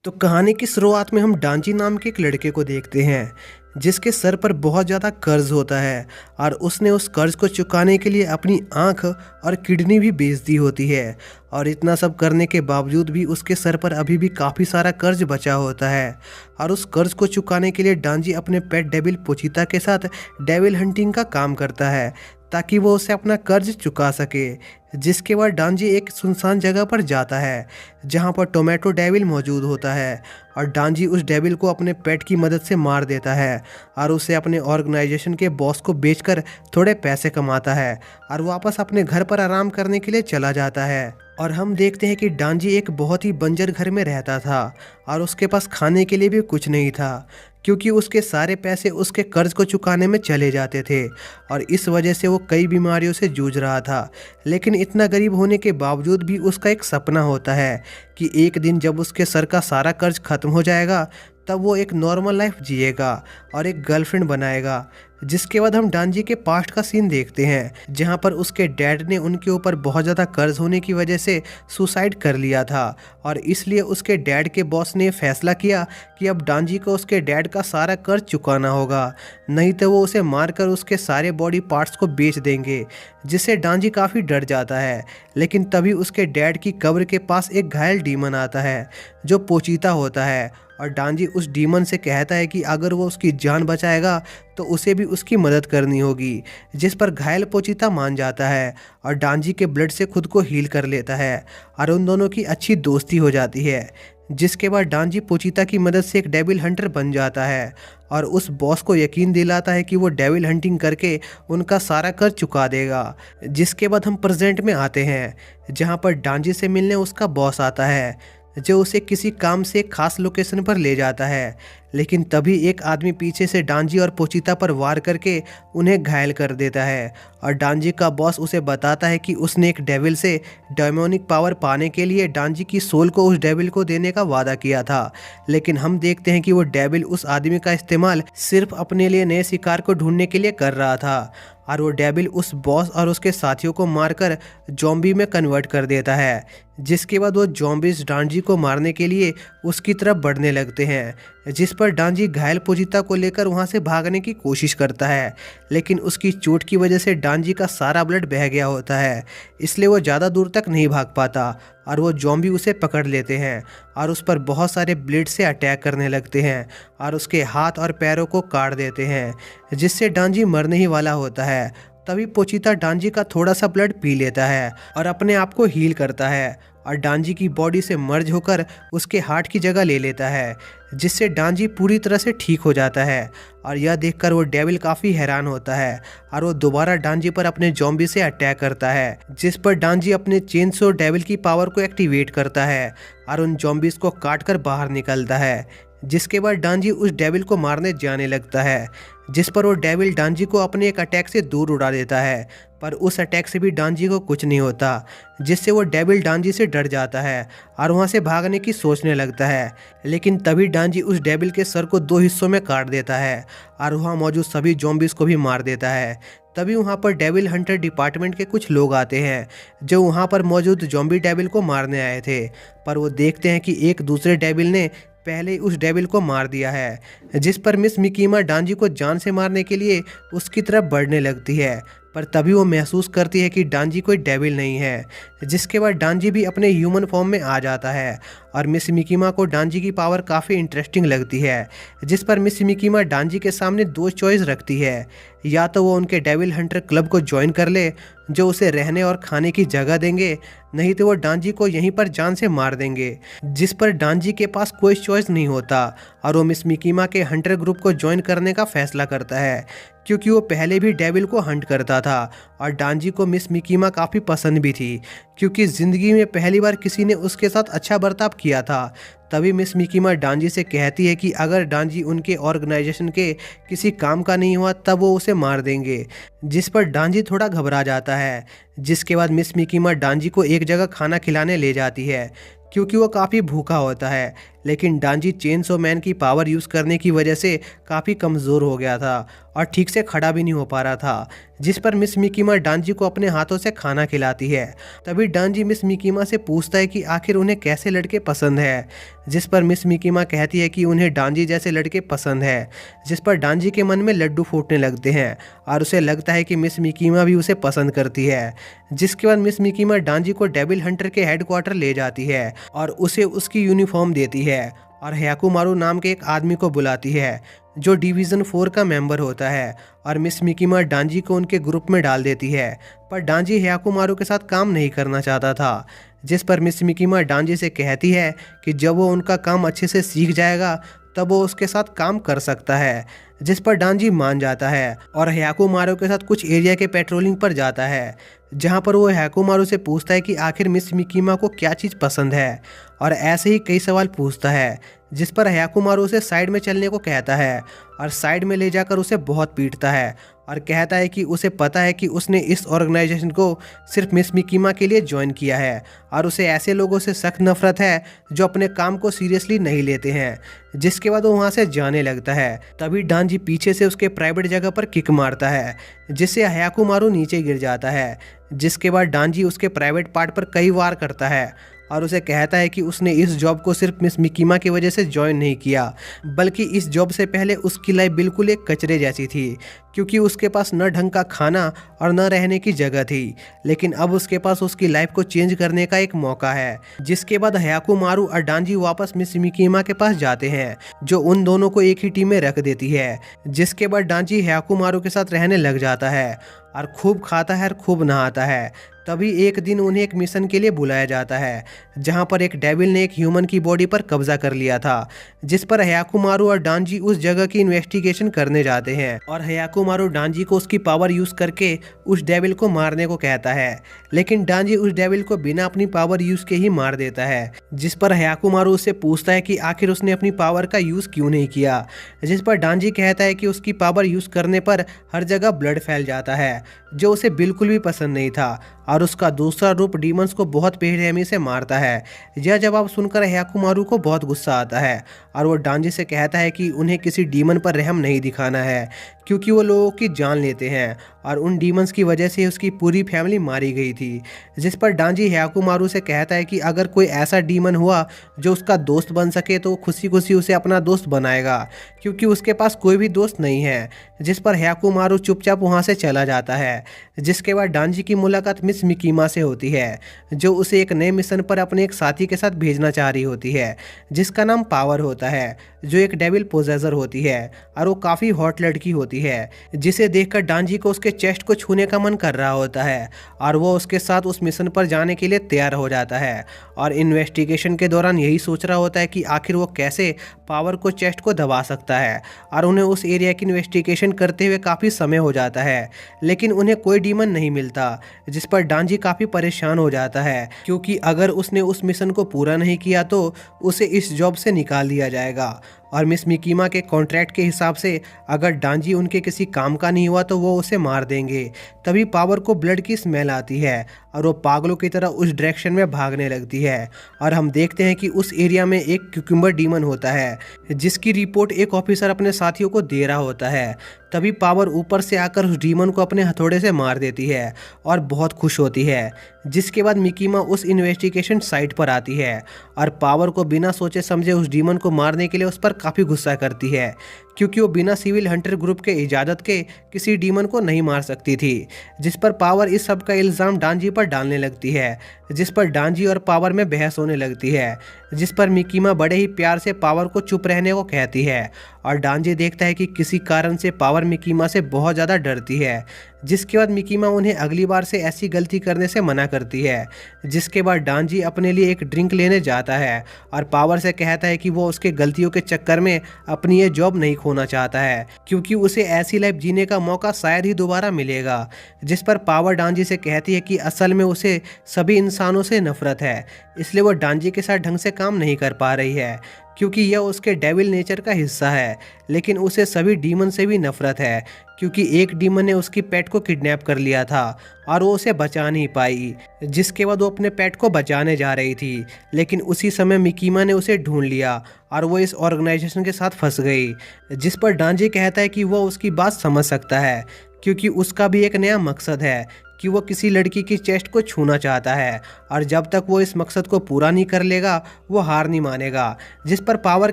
तो कहानी की शुरुआत में हम डांजी नाम के एक लड़के को देखते हैं जिसके सर पर बहुत ज़्यादा कर्ज होता है और उसने उस कर्ज को चुकाने के लिए अपनी आंख और किडनी भी बेच दी होती है। और इतना सब करने के बावजूद भी उसके सर पर अभी भी काफ़ी सारा कर्ज बचा होता है। और उस कर्ज को चुकाने के लिए डांजी अपने पेट डेविल पोचिता के साथ डेविल हंटिंग का काम करता है ताकि वो उसे अपना कर्ज चुका सके। जिसके बाद डांजी एक सुनसान जगह पर जाता है जहाँ पर टोमेटो डेविल मौजूद होता है और डांजी उस डेविल को अपने पेट की मदद से मार देता है और उसे अपने ऑर्गेनाइजेशन के बॉस को बेचकर थोड़े पैसे कमाता है और वापस अपने घर पर आराम करने के लिए चला जाता है। और हम देखते हैं कि डांजी एक बहुत ही बंजर घर में रहता था और उसके पास खाने के लिए भी कुछ नहीं था क्योंकि उसके सारे पैसे उसके कर्ज को चुकाने में चले जाते थे और इस वजह से वो कई बीमारियों से जूझ रहा था। लेकिन इतना गरीब होने के बावजूद भी उसका एक सपना होता है कि एक दिन जब उसके सर का सारा कर्ज खत्म हो जाएगा तब वो एक नॉर्मल लाइफ जिएगा और एक गर्लफ्रेंड बनाएगा। जिसके बाद हम डांजी के पास्ट का सीन देखते हैं जहां पर उसके डैड ने उनके ऊपर बहुत ज़्यादा कर्ज होने की वजह से सुसाइड कर लिया था और इसलिए उसके डैड के बॉस ने फैसला किया कि अब डांजी को उसके डैड का सारा कर्ज चुकाना होगा, नहीं तो वो उसे मारकर उसके सारे बॉडी पार्ट्स को बेच देंगे। जिससे डांजी काफ़ी डर जाता है। लेकिन तभी उसके डैड की कब्र के पास एक घायल डीमन आता है जो पोचीता होता है और डांजी उस डीमन से कहता है कि अगर वो उसकी जान बचाएगा तो उसे भी उसकी मदद करनी होगी। जिस पर घायल पोचीता मान जाता है और डांजी के ब्लड से खुद को हील कर लेता है और उन दोनों की अच्छी दोस्ती हो जाती है। जिसके बाद डांजी पोचीता की मदद से एक डेविल हंटर बन जाता है और उस बॉस को यकीन दिलाता है कि वो डेविल हंटिंग करके उनका सारा कर्ज चुका देगा। जिसके बाद हम प्रेजेंट में आते हैं जहाँ पर डांजी से मिलने उसका बॉस आता है जो उसे किसी काम से एक खास लोकेशन पर ले जाता है। लेकिन तभी एक आदमी पीछे से डांजी और पोचीता पर वार करके उन्हें घायल कर देता है और डांजी का बॉस उसे बताता है कि उसने एक डेविल से डेमोनिक पावर पाने के लिए डांजी की सोल को उस डेविल को देने का वादा किया था। लेकिन हम देखते हैं कि वो डेविल उस आदमी का इस्तेमाल सिर्फ अपने लिए नए शिकार को ढूंढने के लिए कर रहा था और वो डेविल उस बॉस और उसके साथियों को मारकर जॉम्बी में कन्वर्ट कर देता है। जिसके बाद वो जॉम्बीज डांजी को मारने के लिए उसकी तरफ बढ़ने लगते हैं। जिस पर डांजी घायल पोचीता को लेकर वहां से भागने की कोशिश करता है लेकिन उसकी चोट की वजह से डांजी का सारा ब्लड बह गया होता है, इसलिए वो ज़्यादा दूर तक नहीं भाग पाता और वो जॉम्बी उसे पकड़ लेते हैं और उस पर बहुत सारे ब्लेड से अटैक करने लगते हैं और उसके हाथ और पैरों को काट देते हैं जिससे डांजी मरने ही वाला होता है। तभी पोचीता डांजी का थोड़ा सा ब्लड पी लेता है और अपने आप को हील करता है और डांजी की बॉडी से मर्ज होकर उसके हार्ट की जगह ले लेता है जिससे डांजी पूरी तरह से ठीक हो जाता है। और यह देखकर वो डेविल काफ़ी हैरान होता है और वो दोबारा डांजी पर अपने जॉम्बी से अटैक करता है जिस पर डांजी अपने चेन से डेविल की पावर को एक्टिवेट करता है और उन जॉम्बीज को काट कर बाहर निकलता है। जिसके बाद डांजी उस डेविल को मारने जाने लगता है जिस पर वो डेविल डांजी को अपने एक अटैक से दूर उड़ा देता है पर उस अटैक से भी डांजी को कुछ नहीं होता जिससे वो डेविल डांजी से डर जाता है और वहाँ से भागने की सोचने लगता है। लेकिन तभी डांजी उस डेविल के सर को दो हिस्सों में काट देता है और वहाँ मौजूद सभी जॉम्बीज को भी मार देता है। तभी वहाँ पर डेविल हंटर डिपार्टमेंट के कुछ लोग आते हैं जो वहाँ पर मौजूद जॉम्बी डेविल को मारने आए थे पर वो देखते हैं कि एक दूसरे डेविल ने पहले उस डेविल को मार दिया है। जिस पर मिस मिकीमा डांजी को जान से मारने के लिए उसकी तरफ बढ़ने लगती है पर तभी वो महसूस करती है कि डांजी कोई डेविल नहीं है। जिसके बाद डांजी भी अपने ह्यूमन फॉर्म में आ जाता है और मिस मिकीमा को डांजी की पावर काफ़ी इंटरेस्टिंग लगती है। जिस पर मिस मिकीमा डांजी के सामने दो चॉइस रखती है, या तो वो उनके डेविल हंटर क्लब को ज्वाइन कर ले जो उसे रहने और खाने की जगह देंगे, नहीं तो वो डांजी को यहीं पर जान से मार देंगे। जिस पर डांजी के पास कोई चॉइस नहीं होता और वो मिस मिकीमा के हंटर ग्रुप को ज्वाइन करने का फैसला करता है क्योंकि वो पहले भी डेविल को हंट करता था और डांजी को मिस मिकीमा काफ़ी पसंद भी थी क्योंकि ज़िंदगी में पहली बार किसी ने उसके साथ अच्छा बर्ताव किया था। तभी मिस मिकीमा डांजी से कहती है कि अगर डांजी उनके ऑर्गेनाइजेशन के किसी काम का नहीं हुआ तब वो उसे मार देंगे। जिस पर डांजी थोड़ा घबरा जाता है। जिसके बाद मिस मिकीमा डांजी को एक जगह खाना खिलाने ले जाती है क्योंकि वो काफ़ी भूखा होता है। लेकिन डांजी चेनसो मैन की पावर यूज़ करने की वजह से काफ़ी कमज़ोर हो गया था और ठीक से खड़ा भी नहीं हो पा रहा था, जिस पर मिस मिकीमा डांजी को अपने हाथों से खाना खिलाती है। तभी डांजी मिस मिकीमा से पूछता है कि आखिर उन्हें कैसे लड़के पसंद है, जिस पर मिस मिकीमा कहती है कि उन्हें डांजी जैसे लड़के पसंद है, जिस पर डांजी के मन में लड्डू फूटने लगते हैं और उसे लगता है कि मिस मिकीमा भी उसे पसंद करती है। जिसके बाद मिस मिकीमा डांजी को डेविल हंटर के हेडक्वार्टर ले जाती है और उसे उसकी यूनिफॉर्म देती है और हयाकुमारू नाम के एक आदमी को बुलाती है जो डिवीज़न 4 का मेंबर होता है, और मिस मिकीमा डांजी को उनके ग्रुप में डाल देती है। पर डांजी हयाकुमारू के साथ काम नहीं करना चाहता था, जिस पर मिस मिकीमा डांजी से कहती है कि जब वो उनका काम अच्छे से सीख जाएगा तब वो उसके साथ काम कर सकता है, जिस पर डांजी मान जाता है और हयाकुमारू के साथ कुछ एरिया के पेट्रोलिंग पर जाता है, जहां पर वो हयाकुमारू से पूछता है कि आखिर मिस मिकीमा को क्या चीज़ पसंद है, और ऐसे ही कई सवाल पूछता है, जिस पर हयाकुमारू उसे साइड में चलने को कहता है और साइड में ले जाकर उसे बहुत पीटता है और कहता है कि उसे पता है कि उसने इस ऑर्गेनाइजेशन को सिर्फ मिस मिकीमा के लिए ज्वाइन किया है और उसे ऐसे लोगों से सख्त नफरत है जो अपने काम को सीरियसली नहीं लेते हैं। जिसके बाद वो वहाँ से जाने लगता है। तभी डांजी पीछे से उसके प्राइवेट जगह पर किक मारता है, जिससे हयाकुमारू नीचे गिर जाता है। जिसके बाद डांजी उसके प्राइवेट पार्ट पर कई वार करता है और उसे कहता है कि उसने इस जॉब को सिर्फ मिस मिकीमा की वजह से ज्वाइन नहीं किया, बल्कि इस जॉब से पहले उसकी लाइफ बिल्कुल एक कचरे जैसी थी, क्योंकि उसके पास न ढंग का खाना और न रहने की जगह थी। लेकिन अब उसके पास उसकी लाइफ को चेंज करने का एक मौका है। जिसके बाद हयाकुमारू और डांजी वापस मिस मिकीमा के पास जाते हैं, जो उन दोनों को एक ही टीम में रख देती है। जिसके बाद डांजी हयाकुमारू के साथ रहने लग जाता है और खूब खाता है और खूब नहाता है। तभी एक दिन उन्हें एक मिशन के लिए बुलाया जाता है, जहां पर एक डेविल ने एक ह्यूमन की बॉडी पर कब्जा कर लिया था, जिस पर हयाकुमारू और डांजी उस जगह की इन्वेस्टिगेशन करने जाते हैं और हयाकुमारू डांजी को उसकी पावर यूज करके उस डेविल को मारने को कहता है। लेकिन डांजी उस डेविल को बिना अपनी पावर यूज के ही मार देता है, जिस पर हयाकुमारू उससे पूछता है कि आखिर उसने अपनी पावर का यूज क्यों नहीं किया, जिस पर डांजी कहता है कि उसकी पावर यूज करने पर हर जगह ब्लड फैल जाता है, जो उसे बिल्कुल भी पसंद नहीं था, और उसका दूसरा रूप डीमंस को बहुत बेरहमी से मारता है। यह जवाब सुनकर हयाकुमारू को बहुत गुस्सा आता है और वो डांजी से कहता है कि उन्हें किसी डीमन पर रहम नहीं दिखाना है, क्योंकि वो लोगों की जान लेते हैं और उन डीमंस की वजह से उसकी पूरी फैमिली मारी गई थी। जिस पर डांजी हयाकुमारू से कहता है कि अगर कोई ऐसा डीमन हुआ जो उसका दोस्त बन सके तो खुशी खुशी उसे अपना दोस्त बनाएगा, क्योंकि उसके पास कोई भी दोस्त नहीं है। जिस पर हयाकुमारू चुपचाप वहाँ से चला जाता है। जिसके बाद डांजी की मुलाकात मिस मिकीमा से होती है, जो उसे एक नए मिशन पर अपने एक साथी के साथ भेजना चाह रही होती है, जिसका नाम पावर होता है, जो एक डेविल पोजेसर होती है और वो काफ़ी हॉट लड़की होती है, जिसे देखकर डांजी को उसके चेस्ट को छूने का मन कर रहा होता है और वो उसके साथ उस मिशन पर जाने के लिए तैयार हो जाता है और इन्वेस्टिगेशन के दौरान यही सोच रहा होता है कि आखिर वो कैसे पावर को चेस्ट को दबा सकता है। और उन्हें उस एरिया की इन्वेस्टिगेशन करते हुए काफ़ी समय हो जाता है, लेकिन उन्हें कोई डीमन नहीं मिलता, जिस पर डांजी काफ़ी परेशान हो जाता है, क्योंकि अगर उसने उस मिशन को पूरा नहीं किया तो उसे इस जॉब से निकाल दिया जाएगा। और मिस मिकीमा के कॉन्ट्रैक्ट के हिसाब से अगर डांजी उनके किसी काम का नहीं हुआ तो वो उसे मार देंगे। तभी पावर को ब्लड की स्मेल आती है और वो पागलों की तरह उस डायरेक्शन में भागने लगती है और हम देखते हैं कि उस एरिया में एक क्यूकम्बर डीमन होता है, जिसकी रिपोर्ट एक ऑफिसर अपने साथियों को दे रहा होता है। तभी पावर ऊपर से आकर उस डीमन को अपने हथौड़े से मार देती है और बहुत खुश होती है। जिसके बाद मिकीमा उस इन्वेस्टिगेशन साइट पर आती है और पावर को बिना सोचे समझे उस डीमन को मारने के लिए उस पर काफ़ी गुस्सा करती है, क्योंकि वो बिना सिविल हंटर ग्रुप के इजाज़त के किसी डीमन को नहीं मार सकती थी। जिस पर पावर इस सब का इल्ज़ाम डांजी पर डालने लगती है, जिस पर डांजी और पावर में बहस होने लगती है, जिस पर मिकीमा बड़े ही प्यार से पावर को चुप रहने को कहती है और डांजी देखता है कि किसी कारण से पावर मिकीमा से बहुत ज़्यादा डरती है। जिसके बाद मिकीमा उन्हें अगली बार से ऐसी गलती करने से मना करती है। जिसके बाद डांजी अपने लिए एक ड्रिंक लेने जाता है और पावर से कहता है कि वो उसके गलतियों के चक्कर में अपनी ये जॉब नहीं खोना चाहता है, क्योंकि उसे ऐसी लाइफ जीने का मौका शायद ही दोबारा मिलेगा। जिस पर पावर डांजी से कहती है कि असल में उसे सभी इंसानों से नफरत है, इसलिए वो डांजी के साथ ढंग से काम नहीं कर पा रही है, क्योंकि यह उसके डेविल नेचर का हिस्सा है, लेकिन उसे सभी डीमन से भी नफरत है क्योंकि एक डीमन ने उसकी पेट को किडनैप कर लिया था और वो उसे बचा नहीं पाई। जिसके बाद वो अपने पेट को बचाने जा रही थी, लेकिन उसी समय मिकीमा ने उसे ढूंढ लिया और वो इस ऑर्गेनाइजेशन के साथ फंस गई। जिस पर डांजी कहता है कि वो उसकी बात समझ सकता है क्योंकि उसका भी एक नया मकसद है कि वो किसी लड़की की चेस्ट को छूना चाहता है और जब तक वो इस मकसद को पूरा नहीं कर लेगा वो हार नहीं मानेगा। जिस पर पावर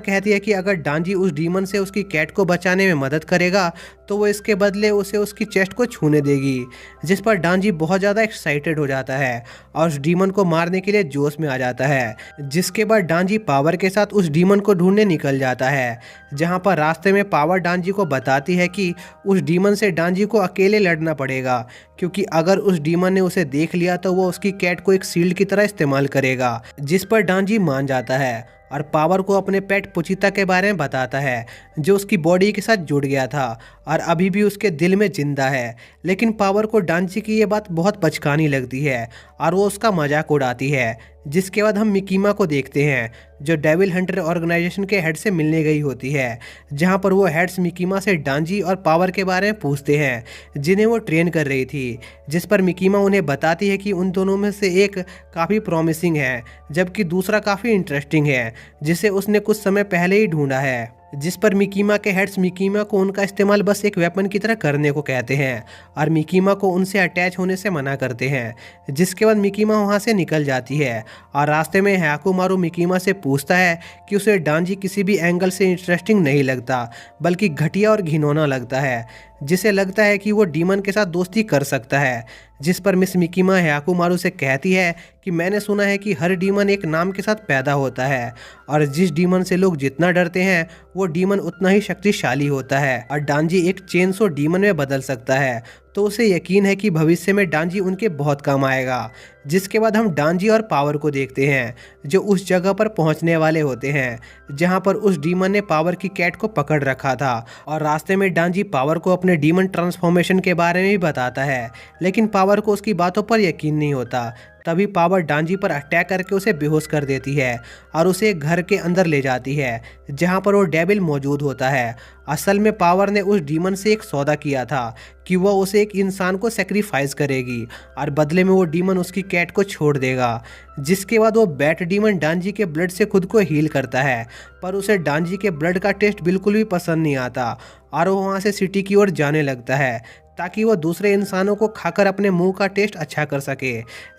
कहती है कि अगर डांजी उस डीमन से उसकी कैट को बचाने में मदद करेगा तो वो इसके बदले उसे उसकी चेस्ट को छूने देगी। जिस पर डांजी बहुत ज़्यादा एक्साइटेड हो जाता है और उस डीमन को मारने के लिए जोश में आ जाता है। जिसके बाद डांजी पावर के साथ उस डीमन को ढूंढने निकल जाता है, जहाँ पर रास्ते में पावर डांजी को बताती है कि उस डीमन से डांजी को अकेले लड़ना पड़ेगा क्योंकि अगर उस डीमन ने उसे देख लिया तो वो उसकी कैट को एक शील्ड की तरह इस्तेमाल करेगा। जिस पर डांजी मान जाता है और पावर को अपने पेट पुचिता के बारे में बताता है जो उसकी बॉडी के साथ जुड़ गया था और अभी भी उसके दिल में जिंदा है। लेकिन पावर को डांजी की ये बात बहुत बचकानी लगती है और वो उसका मजाक उड़ाती है। जिसके बाद हम मिकीमा को देखते हैं जो डेविल हंटर ऑर्गेनाइजेशन के हेड से मिलने गई होती है, जहां पर वो हेड्स मिकीमा से डांजी और पावर के बारे में पूछते हैं जिन्हें वो ट्रेन कर रही थी। जिस पर मिकीमा उन्हें बताती है कि उन दोनों में से एक काफ़ी प्रॉमिसिंग है जबकि दूसरा काफ़ी इंटरेस्टिंग है जिसे उसने कुछ समय पहले ही ढूंढा है। जिस पर मिकीमा के हेड्स मिकीमा को उनका इस्तेमाल बस एक वेपन की तरह करने को कहते हैं और मिकीमा को उनसे अटैच होने से मना करते हैं। जिसके बाद मिकीमा वहां से निकल जाती है और रास्ते में हयाकुमारू मिकीमा से पूछता है कि उसे डांजी किसी भी एंगल से इंटरेस्टिंग नहीं लगता बल्कि घटिया और घिनौना लगता है, जिसे लगता है कि वो डीमन के साथ दोस्ती कर सकता है। जिस पर मिस मिकीमा हयाकुमारू से कहती है कि मैंने सुना है कि हर डीमन एक नाम के साथ पैदा होता है और जिस डीमन से लोग जितना डरते हैं वो डीमन उतना ही शक्तिशाली होता है और डांजी एक चेनसो डीमन में बदल सकता है, तो उसे यकीन है कि भविष्य में डांजी उनके बहुत काम आएगा। जिसके बाद हम डांजी और पावर को देखते हैं जो उस जगह पर पहुंचने वाले होते हैं जहां पर उस डीमन ने पावर की कैट को पकड़ रखा था और रास्ते में डांजी पावर को अपने डीमन ट्रांसफॉर्मेशन के बारे में भी बताता है, लेकिन पावर को उसकी बातों पर यकीन नहीं होता। तभी पावर डांजी पर अटैक करके उसे बेहोश कर देती है और उसे घर के अंदर ले जाती है जहां पर वो डेविल मौजूद होता है। असल में पावर ने उस डीमन से एक सौदा किया था कि वह उसे एक इंसान को सेक्रीफाइस करेगी और बदले में वो डीमन उसकी कैट को छोड़ देगा। जिसके बाद वो बैट डीमन डांजी के ब्लड से खुद को हील करता है, पर उसे डांजी के ब्लड का टेस्ट बिल्कुल भी पसंद नहीं आता और वो वहाँ से सिटी की ओर जाने लगता है ताकि वो दूसरे इंसानों को खाकर अपने मुंह का टेस्ट अच्छा कर सके।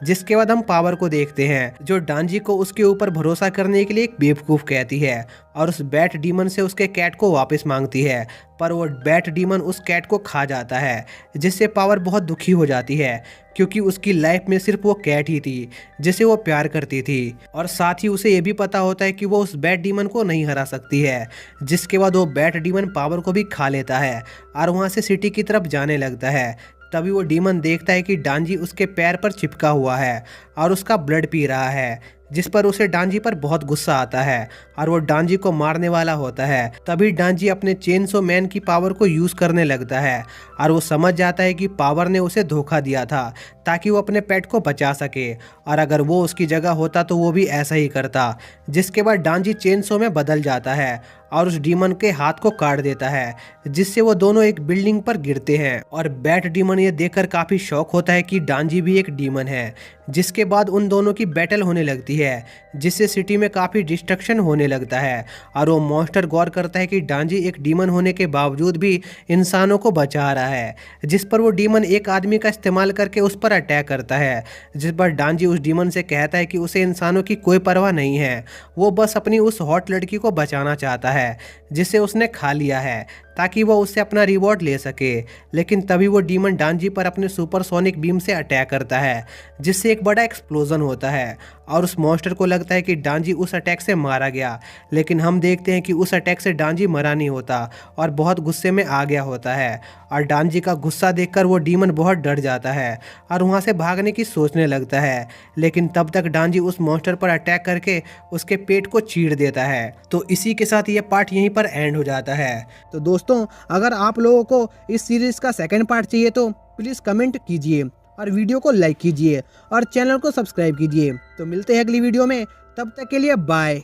जिसके बाद हम पावर को देखते हैं जो डांजी को उसके ऊपर भरोसा करने के लिए एक बेवकूफ़ कहती है और उस बैट डीमन से उसके कैट को वापस मांगती है, पर वो बैट डीमन उस कैट को खा जाता है जिससे पावर बहुत दुखी हो जाती है क्योंकि उसकी लाइफ में सिर्फ वो कैट ही थी जिसे वो प्यार करती थी और साथ ही उसे ये भी पता होता है कि वो उस बैट डीमन को नहीं हरा सकती है। जिसके बाद वो बैट डीमन पावर को भी खा लेता है और वहाँ से सिटी की तरफ जाने लगता है। तभी वो डीमन देखता है कि डांजी उसके पैर पर चिपका हुआ है और उसका ब्लड पी रहा है, जिस पर उसे डांजी पर बहुत गुस्सा आता है और वो डांजी को मारने वाला होता है। तभी डांजी अपने चेनसो मैन की पावर को यूज करने लगता है और वो समझ जाता है कि पावर ने उसे धोखा दिया था ताकि वो अपने पेट को बचा सके और अगर वो उसकी जगह होता तो वो भी ऐसा ही करता। जिसके बाद डांजी चेनसो में बदल जाता है और उस डीमन के हाथ को काट देता है जिससे वो दोनों एक बिल्डिंग पर गिरते हैं और बैट डीमन ये देखकर काफी शौक होता है कि डांजी भी एक डीमन है। जिसके बाद उन दोनों की बैटल होने लगती है जिससे सिटी में काफी डिस्ट्रक्शन होने लगता है और वो मॉन्स्टर गौर करता है कि डांजी एक डीमन होने के बावजूद भी इंसानों को बचा रहा है। जिस पर वो डीमन एक आदमी का इस्तेमाल करके उस पर अटैक करता है, जिस पर डांजी उस डीमन से कहता है कि उसे इंसानों की कोई परवाह नहीं है, वो बस अपनी उस हॉट लड़की को बचाना चाहता है जिसे उसने खा लिया है ताकि वो उससे अपना रिवॉर्ड ले सके। लेकिन तभी वो डीमन डांजी पर अपने सुपरसोनिक बीम से अटैक करता है जिससे एक बड़ा एक्सप्लोजन होता है और उस मॉन्स्टर को लगता है कि डांजी उस अटैक से मारा गया, लेकिन हम देखते हैं कि उस अटैक से डांजी मरा नहीं होता और बहुत गुस्से में आ गया होता है और डांजी का गुस्सा देखकर वो डीमन बहुत डर जाता है और वहाँ से भागने की सोचने लगता है। लेकिन तब तक डांजी उस मॉन्स्टर पर अटैक करके उसके पेट को चीर देता है। तो इसी के साथ ये पार्ट यहीं पर एंड हो जाता है। तो दोस्तों, अगर आप लोगों को इस सीरीज का सेकंड पार्ट चाहिए तो प्लीज़ कमेंट कीजिए और वीडियो को लाइक कीजिए और चैनल को सब्सक्राइब कीजिए। तो मिलते हैं अगली वीडियो में, तब तक के लिए बाय।